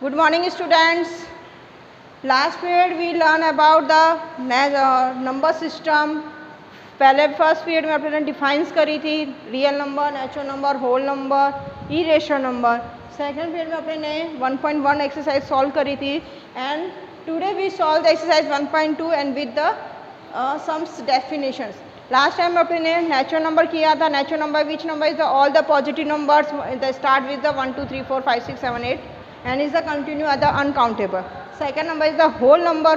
Good morning students. Last period we learn about the number system. पहले first period में अपने defines करी थी real number, natural number, whole number, irrational number. Second period में अपने 1.1 exercise solve करी थी and today we solve the exercise 1.2 and with the sums definitions. Last time अपने नेचुरल नंबर किया था. Natural number which number is the all the positive numbers the start with the 1 2 3 4 5 6 7 8 and is the continue at the uncountable. Second number is the whole number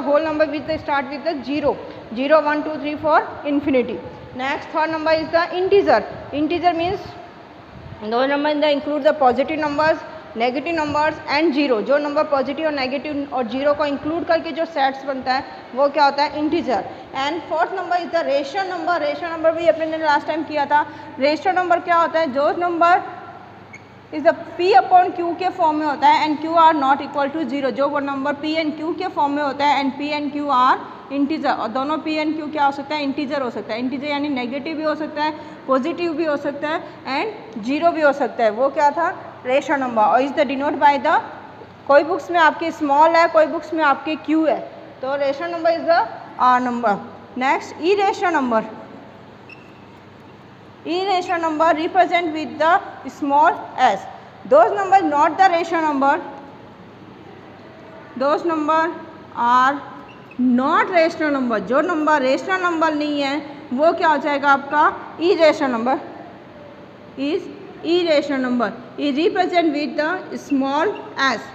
with the start with the 0 0 1 2 3 4 infinity. Next third number is the integer means those numbers that include the positive numbers, negative numbers and zero. जो number positive और negative और zero को include करके जो sets बनता है वो क्या होता है, integer. And fourth number is the ratio number. Ratio number भी अपने ने लास्ट टाइम किया था. रेशियो नंबर क्या होता है, जो number is the P upon Q के फॉर्म में होता है and Q are not equal to zero. जो वो नंबर पी एंड क्यू के फॉर्म में होता है and P and Q are integer. और दोनों पी एंड क्यू क्या हो सकता है, इंटीजर हो सकता है. इंटीजर यानी नेगेटिव भी हो सकता है, पॉजिटिव भी हो सकता है एंड जीरो भी हो सकता है. वो क्या था, रेशियो नंबर. और is the denote by the, कोई बुक्स में आपके स्मॉल है, कोई बुक्स में आपके क्यू है. तो rational number is the R number. Next irrational number. Irrational number represent with the small s. Those numbers not the rational number. Those number are not rational number. जो number rational number नहीं है वो क्या हो जाएगा आपका, irrational number. Is irrational number. Is represent with the small s.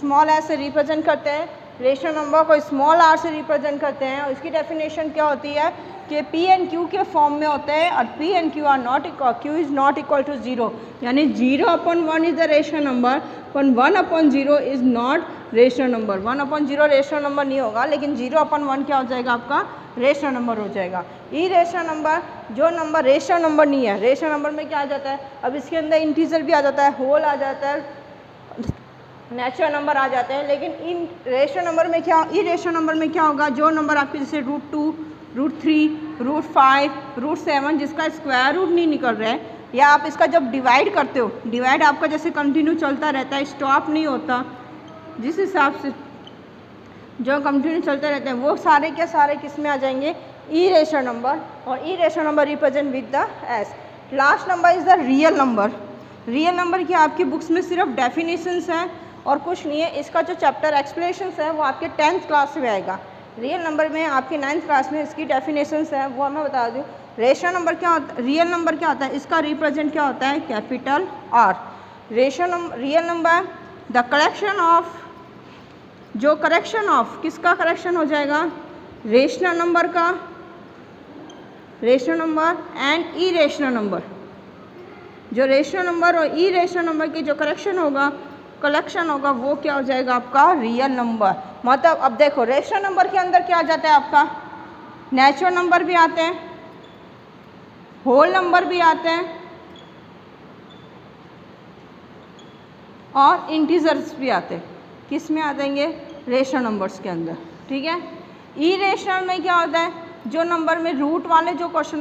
Small s से represent करते हैं. रेशनल नंबर को स्मॉल r से रिप्रेजेंट करते हैं. और इसकी डेफिनेशन क्या होती है कि P एंड Q के फॉर्म में होते हैं और P and Q are not equal, Q is not equal to zero. यानी 0/1 इज़ द रेशनल नंबर, पर 1/0 is not rational number. 1/0 rational number नहीं होगा, लेकिन 0/1 क्या हो जाएगा आपका, रेशनल नंबर हो जाएगा. ई रेशनल नंबर, जो नंबर रेशनल नंबर नहीं है. रेशनल नंबर में क्या आ जाता है, अब इसके अंदर इंटीजर भी आ जाता है, होल आ जाता है, नेचुरल नंबर आ जाते हैं. लेकिन इन रेशनल नंबर में क्या, ई रेशनल नंबर में क्या होगा, जो नंबर आपके जैसे √2, √3, √5, √7 जिसका स्क्वायर रूट नहीं निकल रहा है, या आप इसका जब डिवाइड करते हो, डिवाइड आपका जैसे कंटिन्यू चलता रहता है, स्टॉप नहीं होता, जिस हिसाब से जो कंटिन्यू चलते रहते हैं वो सारे के सारे किस में आ जाएंगे, ई रेशनल नंबर. और irrational number represent with the S. Last number is the real number. Real number की आपकी बुक्स में सिर्फ डेफिनेशंस हैं और कुछ नहीं है. इसका जो चैप्टर एक्सप्लेनेशंस है वो आपके 10th क्लास में आएगा. रियल नंबर में आपकी 9th क्लास में इसकी डेफिनेशंस है, वो मैं बता दूँ. रेशनल नंबर क्या होता है, रियल नंबर क्या होता है, इसका रिप्रेजेंट क्या होता है, capital R. Real number the collection of, जो करेक्शन ऑफ किसका करेक्शन हो जाएगा, रेशनल नंबर का, rational number and E rational number. जो रेशनल नंबर और ई रेशनल नंबर की जो करेक्शन होगा, कलेक्शन होगा, वो क्या हो जाएगा आपका, रियल नंबर. मतलब अब देखो रेशनल नंबर के अंदर क्या आ जाता है आपका, नेचुरल नंबर भी आते हैं, होल नंबर भी आते हैं और इंटीजर्स भी आते हैं. किस में आ जाएंगे, रेशनल नंबर्स के अंदर. ठीक है. ई रेशनल में क्या होता है, जो नंबर में रूट वाले जो क्वेश्चन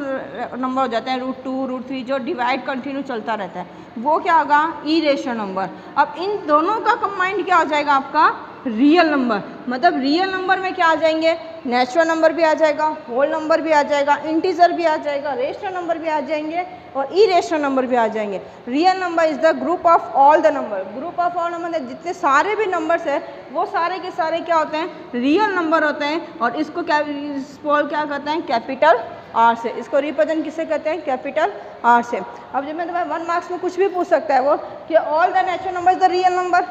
नंबर हो जाते हैं, √2, √3, जो डिवाइड कंटिन्यू चलता रहता है, वो क्या होगा, ई रेशनल नंबर. अब इन दोनों का कंबाइंड क्या हो जाएगा आपका, रियल नंबर. मतलब रियल नंबर में क्या आ जाएंगे, नेचुरल नंबर भी आ जाएगा, होल नंबर भी आ जाएगा, इंटीजर भी आ जाएगा, रेशनल नंबर भी आ जाएंगे और ई रेशनल नंबर भी आ जाएंगे. Real number is the group of all the number. Group of all number, जितने सारे भी नंबर्स हैं वो सारे के सारे क्या होते हैं, रियल नंबर होते हैं. और इसको क्या करते हैं, कैपिटल आर से. इसको रिप्रेजेंट किससे करते हैं, कैपिटल आर से. अब जब मैं तुम्हें 1 मार्क्स में कुछ भी पूछ सकता है वो कि all the natural number is the real number,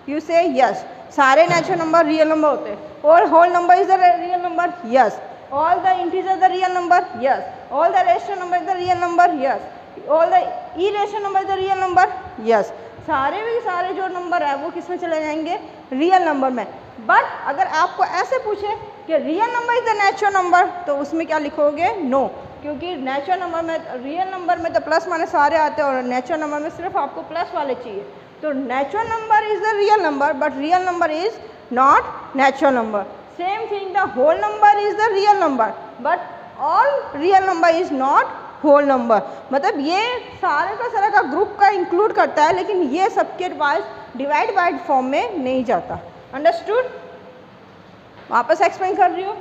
you say yes. सारे नेचुरल नंबर रियल नंबर होते हैं. All whole number is the real number, yes. All the integer the real number, yes. All the rational number is the real number, yes. All the irrational number is the real number, yes. सारे भी सारे जो number है वो किस में चले जाएंगे, रियल नंबर में. बट अगर आपको ऐसे पूछे कि real number is the natural number, तो उसमें क्या लिखोगे, नो. क्योंकि नेचुरल नंबर में, रियल नंबर में तो प्लस माइनस सारे आते हैं और नेचुरल नंबर में सिर्फ आपको प्लस वाले चाहिए. तो natural number is the real number but real number is not natural number. Same thing, the whole number is the real number but all real number is not whole number. मतलब ये सारे का सारा का group का include करता है, लेकिन ये सबके पास डिवाइड बाय फॉर्म में नहीं जाता। अंडरस्टूड? वापस एक्सप्लेन कर रही हूँ।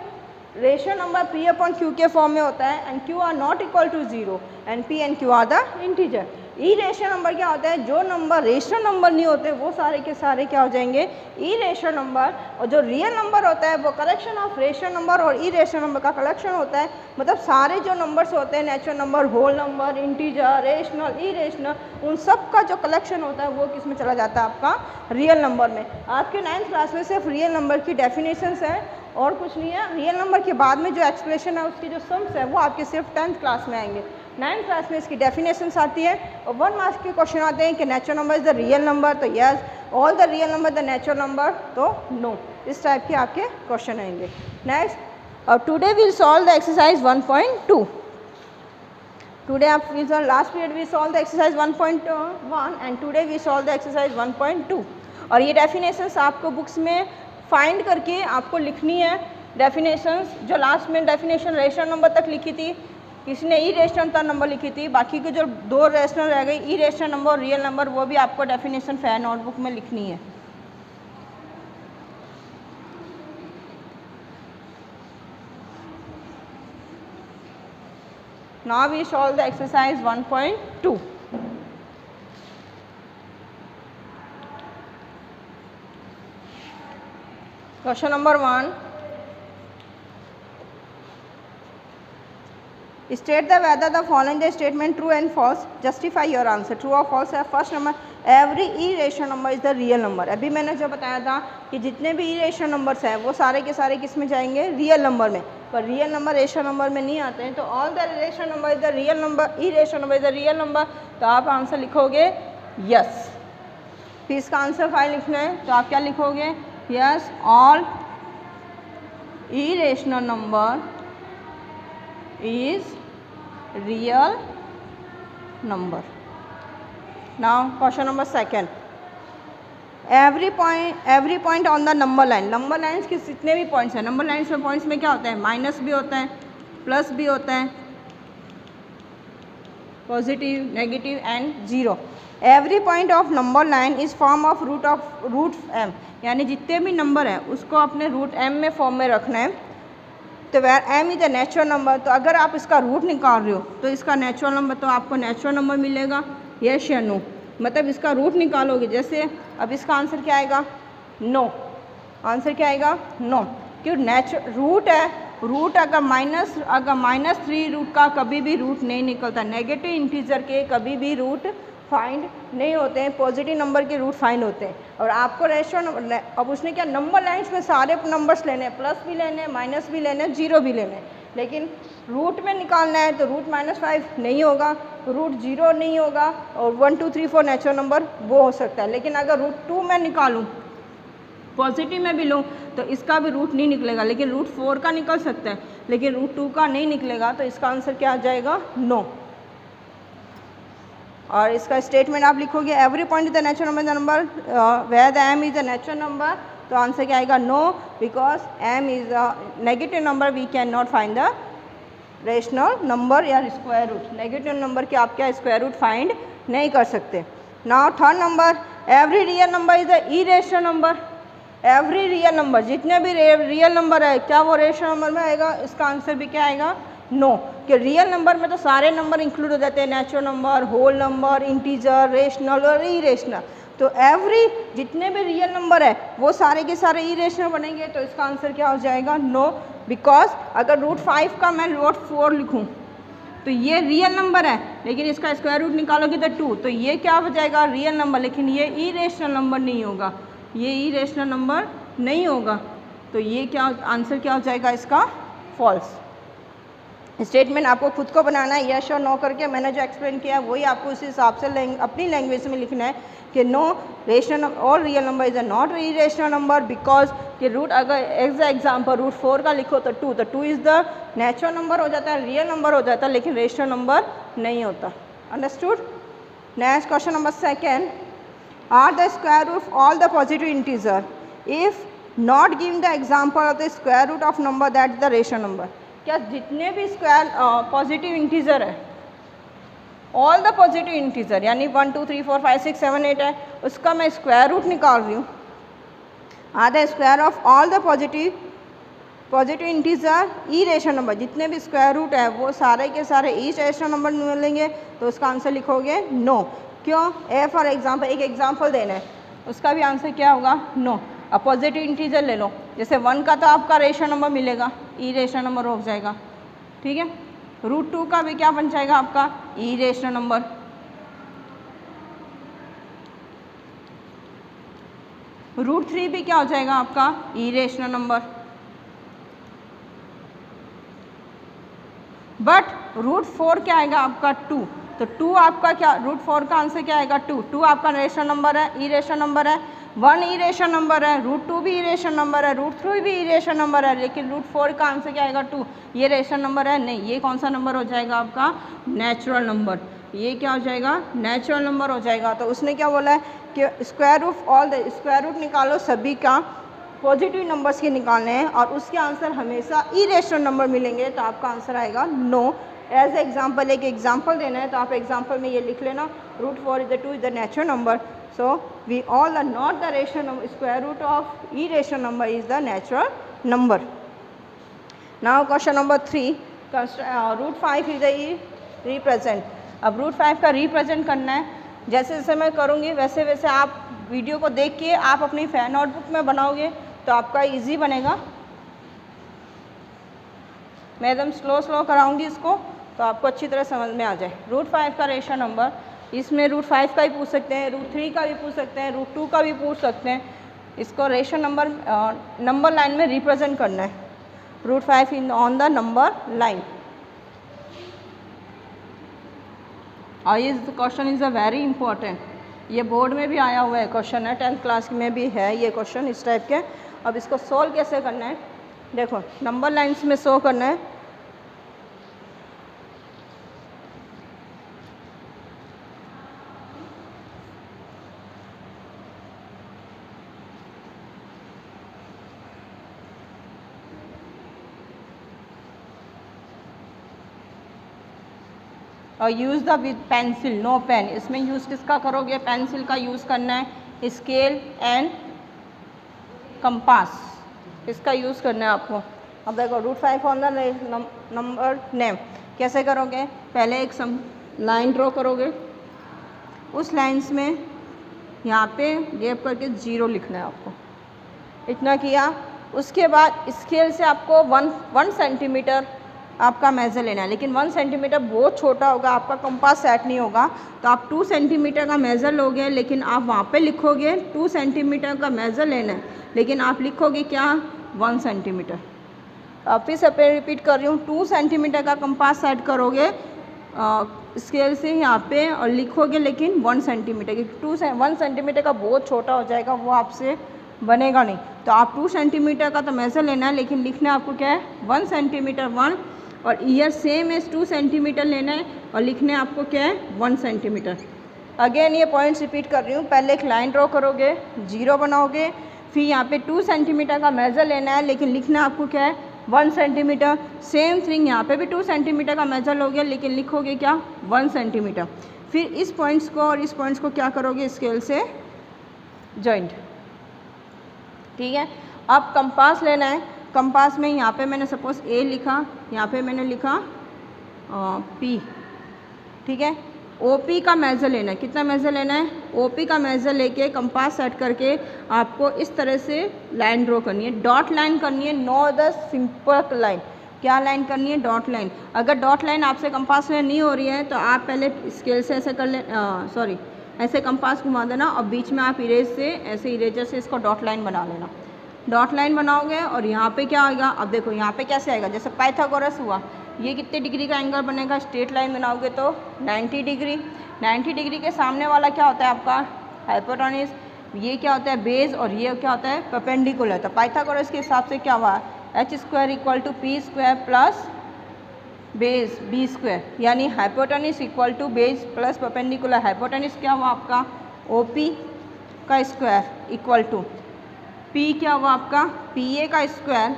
Rational number P upon Q के फॉर्म में होता है and Q are not equal to 0 and P and Q are the integer. Irrational number क्या होता है? जो नंबर रेशियो नंबर नहीं होते वो सारे के सारे क्या हो जाएंगे? ई रेशियो नंबर। और जो रियल नंबर होता है वो कलेक्शन ऑफ रेशियो नंबर और ई रेशियो नंबर का कलेक्शन होता है। मतलब सारे जो नंबर्स होते हैं, natural number, whole number, integer, rational, irrational, उन सब का जो कलेक्शन होता है वो किस में चला जाता है? आपका रियल नंबर में। आपके 9th क्लास में सिर्फ रियल नंबर की डेफिनेशंस है और कुछ नहीं है। रियल नंबर के बाद में जो एक्सप्रेशन है उसकी जो सम्स है वो आपके सिर्फ 10th क्लास में आएंगे। 9th क्लास में इसकी डेफिनेशंस आती है और 1 मार्क्स के क्वेश्चन आते हैं कि natural number is the real number, तो yes. All the real number the natural number, तो नो। इस टाइप के आपके क्वेश्चन आएंगे। नेक्स्ट, और today will solve the exercise 1.2। Today आप last period we solve the exercise 1.1 and today we solve the exercise 1.2। और ये डेफिनेशंस आपको बुक्स में फाइंड करके आपको लिखनी है। डेफिनेशंस जो लास्ट में डेफिनेशन रेशनल नंबर तक लिखी थी, किसी ने ई रेशनल तक नंबर लिखी थी, बाकी के जो 2 रेशनल रह गई, ई रेशनल नंबर और रियल नंबर, वो भी आपको डेफिनेशन फेयर नोटबुक में लिखनी है। Now we solve the exercise 1.2. Question number 1. State the whether the following the statement true and false. Justify your answer. True or false है। First number, every E rational number is the real number. अभी मैंने जो बताया था कि जितने भी ई rational numbers हैं वो सारे के सारे किस में जाएंगे? रियल नंबर में। पर रियल नंबर रेशनल नंबर में नहीं आते हैं, तो all the rational number is the real number, E rational number is the real number, तो आप आंसर लिखोगे यस। फिर इसका आंसर फाइल लिखना है तो आप क्या लिखोगे? Yes, all E rational number is real number. Now question number 2. every point on the number line. Number lines के जितने भी पॉइंट्स हैं, नंबर लाइन्स में पॉइंट्स में क्या होता है? माइनस भी होता है, प्लस भी होता है, positive, negative and zero. Every point of number line is form of root M, यानी जितने भी नंबर हैं उसको अपने रूट एम में फॉर्म में रखना है। तो where M is a natural number, तो अगर आप इसका रूट निकाल रहे हो तो इसका नेचुरल नंबर, तो आपको नेचुरल नंबर मिलेगा, यस या नो। मतलब इसका रूट निकालोगे, जैसे अब इसका आंसर क्या आएगा? नो। आंसर क्या आएगा? नो। क्यों? रूट है, रूट अगर -3 रूट का कभी भी रूट नहीं निकलता। नेगेटिव इंटीजर के कभी भी रूट फाइंड नहीं होते हैं, पॉजिटिव नंबर के रूट फाइंड होते हैं। और आपको रेशियो, अब उसने क्या, नंबर लाइन्स में सारे नंबर्स लेने हैं, प्लस भी लेने हैं, माइनस भी लेने हैं, जीरो भी लेने हैं। लेकिन रूट में निकालना है तो रूट -5 नहीं होगा, रूट 0 नहीं होगा, और 1 2 3 4 नेचुरल नंबर वो हो सकता है। लेकिन अगर रूट 2 में निकालूँ, पॉजिटिव में भी लूँ, तो इसका भी रूट नहीं निकलेगा, लेकिन रूट 4 का निकल सकता है, लेकिन रूट 2 का नहीं निकलेगा। तो इसका आंसर क्या आ जाएगा? नो। और इसका स्टेटमेंट आप लिखोगे every point is the natural number, the number where the M is the natural number, तो आंसर क्या आएगा? No, because M is a negative number, we can not find the rational number या square root. Negative number के आप क्या square root find नहीं कर सकते। Now third number, every real number is the irrational number. Every real number, जितने भी real number है क्या वो रेशनल नंबर में आएगा? इसका आंसर भी क्या आएगा? नो। कि रियल नंबर में तो सारे नंबर इंक्लूड हो जाते हैं, natural number, whole number, integer, rational और इरेशनल। तो एवरी जितने भी रियल नंबर है वो सारे के सारे इरेशनल बनेंगे, तो इसका आंसर क्या हो जाएगा? नो, बिकॉज अगर रूट 5 का मैं रूट 4 लिखूँ तो ये रियल नंबर है, लेकिन इसका स्क्वायर रूट निकालोगे तो 2, तो ये क्या हो जाएगा? रियल नंबर, लेकिन ये इरेशनल नंबर नहीं होगा, ये इरेशनल नंबर नहीं होगा। तो ये क्या आंसर क्या हो जाएगा इसका? फॉल्स। स्टेटमेंट आपको खुद को बनाना है, यस और नो करके। मैंने जो एक्सप्लेन किया है वही आपको उस हिसाब से अपनी लैंग्वेज में लिखना है कि नो रेशनल और real number is a not irrational number, because कि रूट अगर एज एग्जाम्पल रूट 4 का लिखो तो 2, तो 2 इज़ द नेचुरल नंबर हो जाता है, रियल नंबर हो जाता है, लेकिन रेशनल नंबर नहीं होता। Understood? Next question number 2, are the square root of all the positive integer if not give the example of the square root of number that is the rational number. क्या जितने भी square positive integer है all the positive integer यानी 1 2 3 4 5 6 7 8 है, उसका मैं square root निकाल रही हूँ। आधा square of all the positive integer E rational number, जितने भी स्क्वायर रूट है वो सारे के सारे ई रेशनल नंबर मिलेंगे, तो उसका आंसर लिखोगे नो। क्यों? ए फॉर एग्जांपल, एक एग्जांपल देना है, उसका भी आंसर क्या होगा? नो। अब पॉजिटिव इंटीजर ले लो, जैसे 1 का तो आपका रेशनल नंबर मिलेगा, ई रेशनल नंबर हो जाएगा, ठीक है। √2 का भी क्या बन जाएगा आपका? ई रेशनल नंबर। √3 भी क्या हो जाएगा आपका? ई रेशनल नंबर। बट √4 क्या आएगा आपका? 2। तो 2 आपका क्या, √4 का आंसर क्या आएगा? 2। 2 आपका रेशनल नंबर है, ई रेशनल नंबर है। 1 ई रेशनल नंबर है, √2 भी ई रेशनल नंबर है, √3 भी ई रेशनल नंबर है, लेकिन √4 का आंसर क्या आएगा? 2। ये रेशनल नंबर है नहीं, ये कौन सा नंबर हो जाएगा आपका? Natural number. ये क्या हो जाएगा? नेचुरल नंबर हो जाएगा। तो उसने क्या बोला है कि square root all the, square root निकालो सभी का, पॉजिटिव नंबर्स के निकालने हैं और उसके आंसर हमेशा इरेशनल नंबर मिलेंगे, तो आपका आंसर आएगा नो। एज एग्जाम्पल, एक एग्जाम्पल देना है तो आप एग्जाम्पल में ये लिख लेना, √4 is the 2 is the natural number, so we all are not the rational number, square root of irrational number is the natural number. Now question number 3, √5 is the represent. अब √5 का रिप्रेजेंट करना है, जैसे जैसे मैं करूँगी वैसे वैसे आप वीडियो को देख के आप अपनी नोटबुक में बनाओगे तो आपका इजी बनेगा। मैं एकदम स्लो कराऊंगी इसको तो आपको अच्छी तरह समझ में आ जाए। √5 का रेशनल नंबर, इसमें √5 का भी पूछ सकते हैं, √3 का भी पूछ सकते हैं, √2 का भी पूछ सकते हैं। इसको रेशनल नंबर नंबर लाइन में रिप्रेजेंट करना है, √5 in on the number line. और ये question is a very important, ये बोर्ड में भी आया हुआ है क्वेश्चन है, 10th क्लास में भी है ये क्वेश्चन इस टाइप के। अब इसको सोल्व कैसे करना है, देखो नंबर लाइन्स में शो करना है। और use the with pencil, no pen. इसमें यूज़ किसका करोगे? पेंसिल का यूज़ करना है। स्केल एंड कंपास, इसका यूज़ करना है आपको। अब देखो √5 ऑन द नंबर नेम कैसे करोगे? पहले एक लाइन ड्रॉ करोगे, उस लाइन्स में यहाँ पे गैप करके 0 लिखना है आपको, इतना किया। उसके बाद स्केल से आपको 1 सेंटीमीटर आपका मेज़र लेना है, लेकिन 1 सेंटीमीटर बहुत छोटा होगा, आपका कंपास सेट नहीं होगा, तो आप 2 सेंटीमीटर का मेज़र लोगे, लेकिन आप वहाँ पे लिखोगे 2 सेंटीमीटर का मेज़र लेना है, लेकिन आप लिखोगे क्या? 1 सेंटीमीटर। अब फिर से रिपीट कर रही हूँ, 2 सेंटीमीटर का कंपास सेट करोगे स्केल से यहाँ पे और लिखोगे लेकिन 1 सेंटीमीटर, क्योंकि 1 सेंटीमीटर का बहुत छोटा हो जाएगा, वो आपसे बनेगा नहीं। तो आप 2 सेंटीमीटर का तो मेज़र लेना है, लेकिन लिखना आपको क्या है? 1 सेंटीमीटर 1, और ईयर सेम एज 2 सेंटीमीटर लेना है और लिखने आपको क्या है? 1 सेंटीमीटर। अगेन ये पॉइंट्स रिपीट कर रही हूँ, पहले एक लाइन ड्रॉ करोगे, 0 बनाओगे, फिर यहाँ पे 2 सेंटीमीटर का मेज़र लेना है, लेकिन लिखना आपको क्या है? 1 सेंटीमीटर। सेम थिंग यहाँ पे भी 2 सेंटीमीटर का मेज़र लोगे, लेकिन लिखोगे क्या? 1 सेंटीमीटर। फिर इस पॉइंट्स को और इस पॉइंट्स को क्या करोगे? स्केल से जॉइंट, ठीक है। अब कंपास लेना है, कंपास में यहाँ पे मैंने सपोज ए लिखा, यहाँ पे मैंने लिखा पी, ठीक है। OP का मेज़र लेना है, कितना मेज़र लेना है? OP का मेज़र लेके कंपास सेट करके आपको इस तरह से लाइन ड्रॉ करनी है, डॉट लाइन करनी है, नो द सिंपल लाइन। क्या लाइन करनी है? Dot line. अगर डॉट लाइन आपसे कंपास में नहीं हो रही है तो आप पहले स्केल से ऐसे कर ले, सॉरी ऐसे कंपास घुमा देना और बीच में आप इरेज से ऐसे इरेजर से इसको डॉट लाइन बना लेना। डॉट लाइन बनाओगे और यहाँ पे क्या आएगा? अब देखो यहाँ पे कैसे आएगा, जैसे पाइथागोरस हुआ, ये कितने डिग्री का एंगल बनेगा? स्ट्रेट लाइन बनाओगे तो 90 डिग्री। 90 डिग्री के सामने वाला क्या होता है आपका? हाइपोटेन्यूज। ये क्या होता है? बेस, और ये क्या होता है? परपेंडिकुलर। तो पाइथागोरस के हिसाब से क्या हुआ? h² = p² plus base b², यानी hypotenuse equal to base plus perpendicular. Hypotenuse क्या हुआ आपका? OP का स्क्वायर इक्वल टू P क्या हुआ आपका? PA का स्क्वायर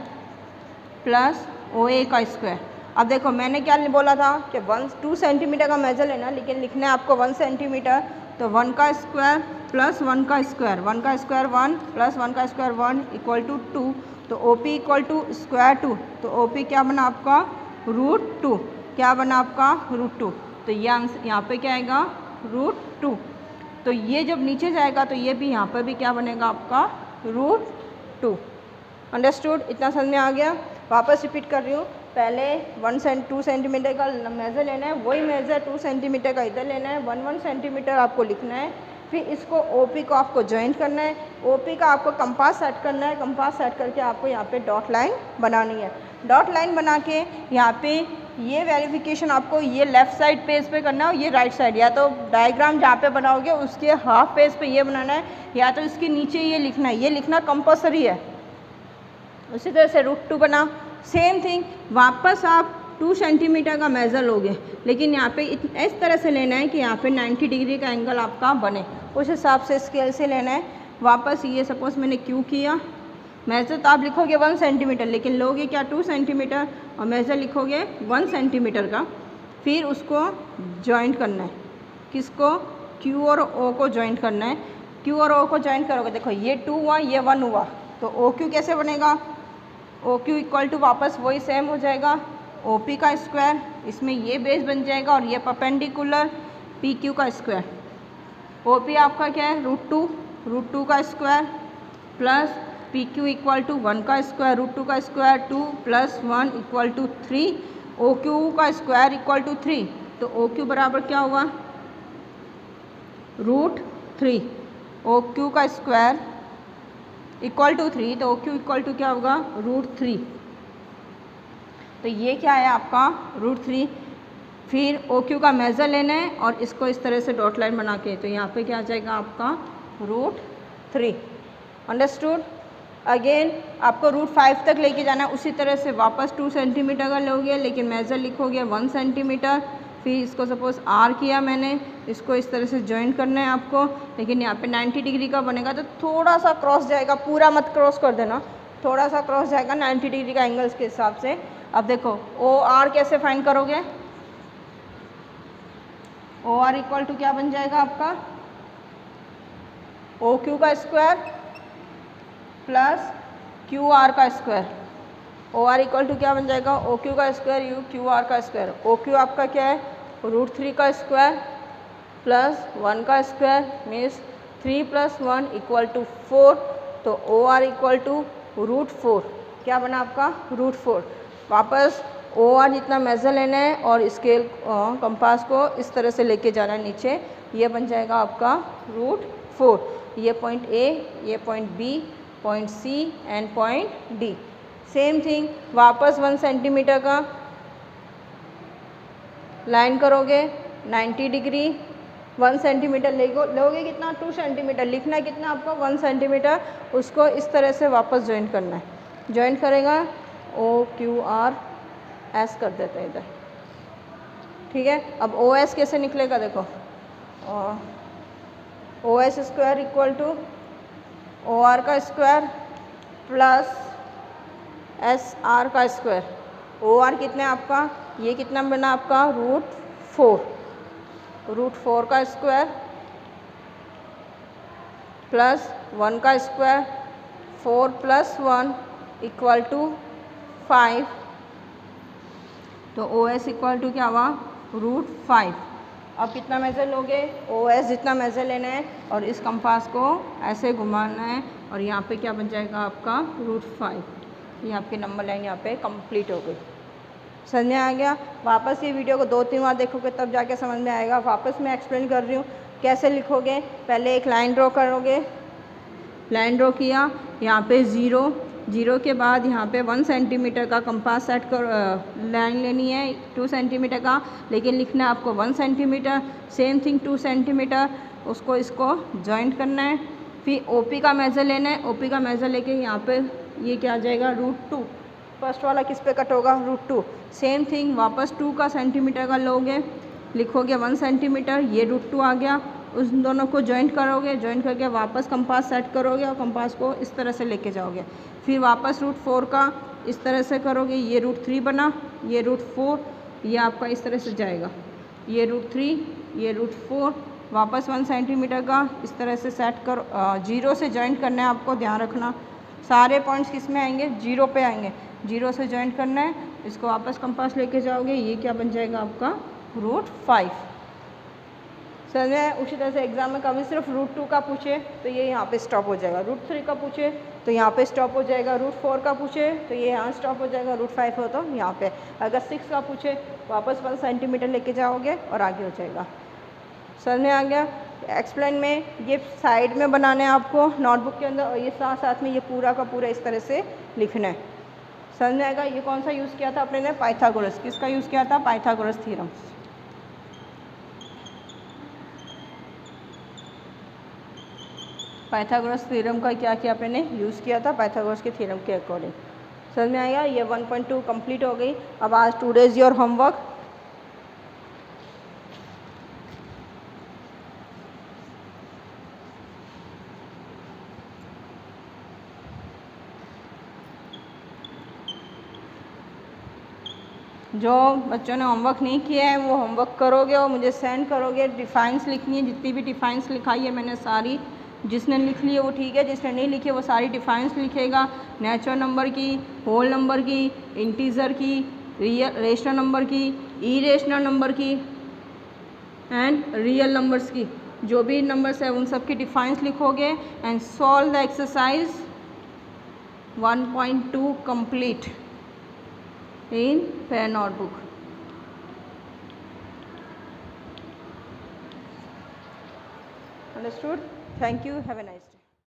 प्लस OA का स्क्वायर। अब देखो मैंने क्या बोला था कि 2 सेंटीमीटर का मेजर लेना, लेकिन लिखना है आपको 1 सेंटीमीटर। तो 1 का स्क्वायर प्लस 1 का स्क्वायर, 1 का स्क्वायर 1 प्लस 1 का स्क्वायर 1 इक्वल टू 2। तो OP इक्वल टू स्क्वायर 2। तो OP क्या बना आपका √2। क्या बना आपका √2। तो ये आंसर यहाँ पे क्या आएगा √2। तो ये जब नीचे जाएगा तो ये भी यहाँ पर भी क्या बनेगा आपका √2। अंडरस्टूड? इतना समझ में आ गया? वापस रिपीट कर रही हूँ, पहले 2 सेंटीमीटर का मेज़र लेना है, वही मेज़र 2 सेंटीमीटर का इधर लेना है, 1 सेंटीमीटर आपको लिखना है। फिर इसको OP को आपको ज्वाइंट करना है, OP का आपको कंपास सेट करना है, कंपास सेट करके आपको यहाँ पे डॉट लाइन बनानी है। डॉट लाइन बना के यहाँ पे ये वेरिफिकेशन आपको ये लेफ़्ट साइड पेज पे करना है और ये राइट साइड, या तो डायग्राम जहाँ पे बनाओगे उसके हाफ पेज पे ये बनाना है, या तो इसके नीचे ये लिखना है, ये लिखना कंपल्सरी है। उसी तरह से √2 बना, सेम थिंग वापस आप 2 सेंटीमीटर का मेज़र लोगे, लेकिन यहाँ पे इस तरह से लेना है कि यहाँ पे 90 डिग्री का एंगल आपका बने, उस हिसाब से स्केल से लेना है। वापस ये सपोज़ मैंने क्यों किया, मेज़र तो आप लिखोगे 1 सेंटीमीटर, लेकिन लोगे क्या 2 सेंटीमीटर और मेज़र लिखोगे 1 सेंटीमीटर का। फिर उसको जॉइंट करना है, किसको, Q और O को जॉइंट करना है। Q और O को जॉइंट करोगे, देखो ये 2 हुआ ये 1 हुआ, तो OQ कैसे बनेगा, OQ इक्वल टू वापस वही सेम हो जाएगा OP का स्क्वायर, इसमें ये बेस बन जाएगा और ये परपेंडिकुलर PQ का स्क्वायर। OP आपका क्या है √2 का square plus PQ equal to 1 का स्क्वायर, √2 का square 2 plus 1 equal to 3, OQ का स्क्वायर इक्वल टू 3। तो OQ बराबर क्या हुआ √3, OQ का स्क्वायर इक्वल टू 3, तो OQ इक्वल टू क्या होगा √3। तो ये क्या है आपका √3। फिर OQ का मेज़र लेना है और इसको इस तरह से डॉट लाइन बना के, तो यहाँ पे क्या आ जाएगा आपका √3। अंडरस्टूड? अगेन आपको √5 तक लेके जाना है, उसी तरह से वापस 2 सेंटीमीटर का लोगे, लेकिन मेज़र लिखोगे 1 सेंटीमीटर। फिर इसको सपोज़ R किया मैंने, इसको इस तरह से जॉइंट करना है आपको, लेकिन यहाँ पे 90 डिग्री का बनेगा, तो थोड़ा सा क्रॉस जाएगा, पूरा मत क्रॉस कर देना, थोड़ा सा क्रॉस जाएगा 90 डिग्री का एंगल्स के हिसाब से। अब देखो OR कैसे फाइंड करोगे, OR इक्वल टू क्या बन जाएगा आपका OQ का स्क्वायर प्लस QR का स्क्वायर। OR इक्वल टू क्या बन जाएगा OQ का स्क्वायर QR का स्क्वायर। OQ आपका क्या है √3 का स्क्वायर प्लस 1 का square means 3 plus 1 equal to 4। तो OR इक्वल टू √4, क्या बना आपका √4। वापस OR जितना मेज़र लेना है और स्केल कंपास को इस तरह से लेके जाना है नीचे, ये बन जाएगा आपका √4। ये पॉइंट A, ये point B, point C and point D। Same thing वापस 1 सेंटीमीटर का लाइन करोगे 90 डिग्री, 1 सेंटीमीटर लोगे कितना 2 सेंटीमीटर, लिखना है कितना आपको 1 सेंटीमीटर, उसको इस तरह से वापस ज्वाइंट करना है। ज्वाइंट करेगा OQR S कर देते हैं इधर, ठीक है। अब OS कैसे निकलेगा देखो, OS square equal to OR का स्क्वायर प्लस SR का स्क्वायर। OR कितना है आपका, ये कितना बना आपका √4 का स्क्वायर प्लस 1 का स्क्वायर, 4 प्लस 1 इक्वल टू 5। तो OS इक्वल टू क्या हुआ √5। अब कितना मेज़र लोगे, OS जितना मेज़र लेना है और इस कंपास को ऐसे घुमाना है और यहाँ पे क्या बन जाएगा आपका √5। ये आपकी नंबर लाइन यहाँ पे कंप्लीट हो गई। समझ में आ गया? वापस ये वीडियो को 2-3 बार देखोगे तब जाके समझ में आएगा। वापस मैं एक्सप्लेन कर रही हूँ कैसे लिखोगे। पहले एक लाइन ड्रॉ करोगे, लाइन ड्रॉ किया, यहाँ पे 0 के बाद यहाँ पे 1 सेंटीमीटर का कंपास सेट कर लाइन लेनी है 2 सेंटीमीटर का, लेकिन लिखना है आपको 1 सेंटीमीटर। सेम थिंग 2 सेंटीमीटर, उसको इसको जॉइंट करना है। फिर OP का मेज़र लेना है, OP का मेज़र लेके यहाँ पे ये क्या आ जाएगा √2। फर्स्ट वाला किस पे कट होगा √2। सेम थिंग वापस 2 का सेंटीमीटर का लोगे, लिखोगे 1 सेंटीमीटर, ये √2 आ गया। उस दोनों को जॉइंट करोगे, जॉइंट करके वापस कंपास सेट करोगे और कंपास को इस तरह से लेके जाओगे। फिर वापस √4 का इस तरह से करोगे, ये √3 बना, ये √4, ये आपका इस तरह से जाएगा, ये √3, ये √4, वापस 1 सेंटीमीटर का इस तरह से सेट कर, 0 से जॉइंट करना है आपको, ध्यान रखना सारे पॉइंट्स किस में आएंगे, 0 पे आएंगे, 0 से जॉइंट करना है, इसको वापस कंपास लेके जाओगे, ये क्या बन जाएगा आपका √5। सर में उसी तरह से एग्जाम में कभी सिर्फ √2 का पूछे तो ये यहाँ पे स्टॉप हो जाएगा, √3 का पूछे तो यहाँ पे स्टॉप हो जाएगा, √4 का पूछे तो ये यहाँ स्टॉप हो जाएगा, √5 हो तो यहाँ पे, अगर 6 का पूछे वापस 1 सेंटीमीटर लेके जाओगे और आगे हो जाएगा। सर में आ गया। एक्सप्लेन में ये साइड में बनाना है आपको नोटबुक के अंदर, और ये साथ साथ में ये पूरा का पूरा इस तरह से लिखना है। समझ में आएगा। ये कौन सा यूज़ किया था अपने ने, पाइथागोरस। किसका यूज़ किया था, पाइथागोरस थ्योरम। पाइथागोरस थ्योरम का क्या किया अपने ने, यूज़ किया था पाइथागोरस के थ्योरम के अकॉर्डिंग। समझ में आएगा। ये 1.2 कंप्लीट हो गई। अब आज टुडेज योर होमवर्क। जो बच्चों ने होमवर्क नहीं किया है वो होमवर्क करोगे और मुझे सेंड करोगे। डिफाइंस लिखनी है, जितनी भी डिफाइंस लिखाई है मैंने सारी, जिसने लिख ली है वो ठीक है, जिसने नहीं लिखी है वो सारी डिफाइंस लिखेगा। नेचुरल नंबर की, होल नंबर की, इंटीजर की, रेशनल नंबर की, इरेशनल नंबर की एंड रियल नंबर्स की, जो भी नंबर्स है उन सब की डिफाइंस लिखोगे and solve the exercise 1.2 complete in fair notebook. Understood? Thank you. Have a nice day.